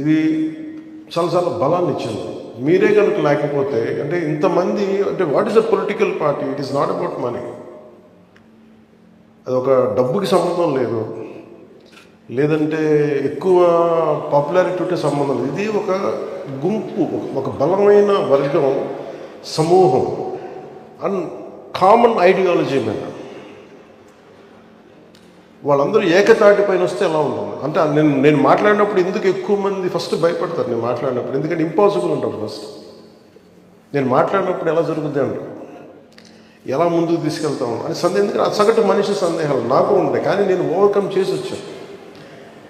ఇది చాలా చాలా బలాన్ని ఇచ్చింది. మీరే కనుక లేకపోతే అంటే ఇంతమంది అంటే what is the political party? It is not about money. అది ఒక డబ్బుకి సంబంధం లేదు, లేదంటే ఎక్కువ పాపులారిటీ ఉంటే సంబంధం లేదు. ఇది ఒక గుంపు, ఒక బలమైన వర్గం, సమూహం అండ్ కామన్ ఐడియాలజీ మీద వాళ్ళందరూ ఏకతాటి పైన వస్తే ఎలా ఉంటుంది అంటే నేను మాట్లాడినప్పుడు ఎందుకు ఎక్కువ మంది ఫస్ట్ భయపడతారు నేను మాట్లాడినప్పుడు, ఎందుకంటే ఇంపాసిబుల్ అంటారు ఫస్ట్. నేను మాట్లాడినప్పుడు ఎలా జరుగుద్ది అంటారు, ఎలా ముందుకు తీసుకెళ్తాము అని ఎందుకంటే సగటు మనిషి సందేహాలు నాకు ఉంటాయి, కానీ నేను ఓవర్కమ్ చేసి వచ్చాను.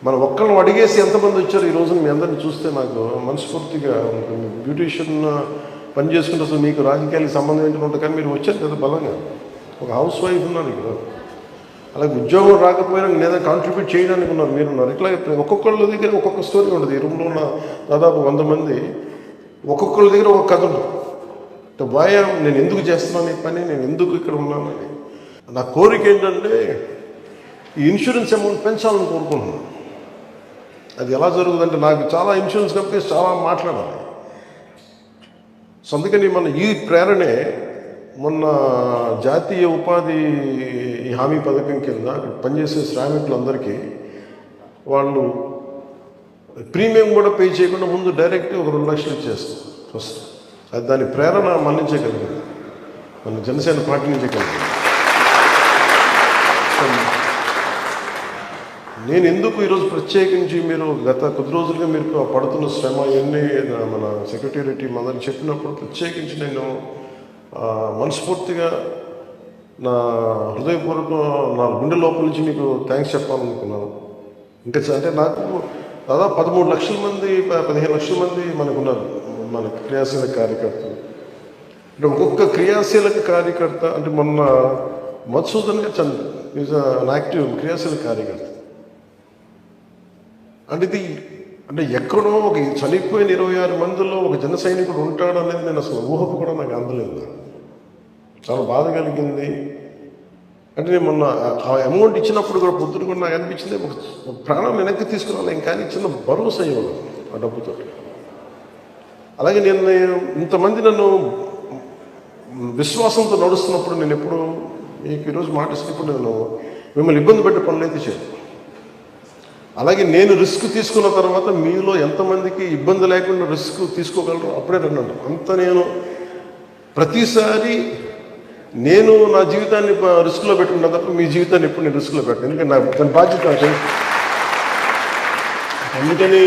మనం ఒక్కళ్ళని అడిగేసి ఎంతమంది వచ్చారు ఈ రోజున మీ అందరిని చూస్తే నాకు మనస్ఫూర్తిగా ఉంటుంది. బ్యూటీషియన్ పని చేసుకుంటే అసలు మీకు రాజకీయాలకు సంబంధం ఏంటంటే ఉంటుంది, కానీ మీరు వచ్చారు కదా బలంగా. ఒక హౌస్ వైఫ్ ఉన్నారు ఇక్కడ, అలాగే ఉద్యోగం రాకపోయినా నేను కాంట్రిబ్యూట్ చేయడానికి ఉన్నారు, మీరున్నారు. ఇట్లా ఒక్కొక్కళ్ళ దగ్గర ఒక్కొక్క స్టోరీ ఉంటుంది. ఈ రూమ్లో ఉన్న దాదాపు 100 మంది ఒక్కొక్కళ్ళ దగ్గర ఒక కథ ఉంటుంది. బాయ్ నేను ఎందుకు చేస్తున్నాను ఈ పని, నేను ఎందుకు ఇక్కడ ఉన్నానని. నా కోరిక ఏంటంటే ఈ ఇన్సూరెన్స్ అమౌంట్ పెంచాలని కోరుకుంటున్నాను. అది ఎలా జరుగుతుందంటే నాకు చాలా ఇన్సూరెన్స్ కంపెనీస్ చాలా మాట్లాడాలి. సో అందుకని మన ఈ ప్రేరణే మొన్న జాతీయ ఉపాధి హామీ పథకం కింద పనిచేసే శ్రామికులందరికీ వాళ్ళు ప్రీమియం కూడా పే చేయకుండా ముందు డైరెక్ట్ ఒక 2 లక్షలు ఇచ్చేస్తారు ఫస్ట్. అది దాని ప్రేరణ మన్నించగలిగింది, మన జనసేన పార్టీ నుంచే కలిగింది. నేను ఎందుకు ఈరోజు ప్రత్యేకించి మీరు గత కొద్ది రోజులుగా మీరు పడుతున్న శ్రమ ఇవన్నీ మన సెక్రటేరియట్ మదర్ చెప్పినప్పుడు ప్రత్యేకించి నేను మనస్ఫూర్తిగా నా హృదయపూర్వక నా గుండె లోపల నుంచి మీకు థ్యాంక్స్ చెప్పాలనుకున్నాను. ఇంకా అంటే నాకు దాదాపు 13 లక్షల మంది 15 లక్షల మంది మనకున్నారు మన క్రియాశీలక కార్యకర్తలు. అంటే ఒక్కొక్క క్రియాశీలక కార్యకర్త అంటే మొన్న మధుసూదన్ చంద్ర ఈజ్ యాక్టివ్ క్రియాశీలక కార్యకర్త. అంటే ఇది అంటే ఎక్కడో ఒక చనిపోయిన 26 మందిలో ఒక జన సైనికుడు ఉంటాడు అనేది నేను అసలు ఊహకు కూడా నాకు అందలేదు. చాలా బాధ కలిగింది. అంటే నేను మొన్న ఆ అమౌంట్ ఇచ్చినప్పుడు కూడా పొద్దున కూడా నాకు అనిపించింది ఒక ప్రాణం వెనక్కి తీసుకురావాలి, ఇంకా చిన్న భరోసా ఇవ్వాలి ఆ డబ్బుతో. అలాగే నేను ఇంతమంది నన్ను విశ్వాసంతో నడుస్తున్నప్పుడు నేను ఎప్పుడు మీకు ఈరోజు మాటిస్తున్నప్పుడు నేను మిమ్మల్ని ఇబ్బంది పెట్టే పనులు అయితే చేయను. అలాగే నేను రిస్క్ తీసుకున్న తర్వాత మీలో ఎంతమందికి ఇబ్బంది లేకుండా రిస్క్ తీసుకోగలరు అప్పుడే రండి. అంత నేను ప్రతిసారి నేను నా జీవితాన్ని రిస్క్లో పెట్టుకున్నా తప్ప మీ జీవితాన్ని ఎప్పుడు నేను రిస్క్లో పెట్టాను, ఎందుకంటే నాకు దాని బాధ్యత. అందుకని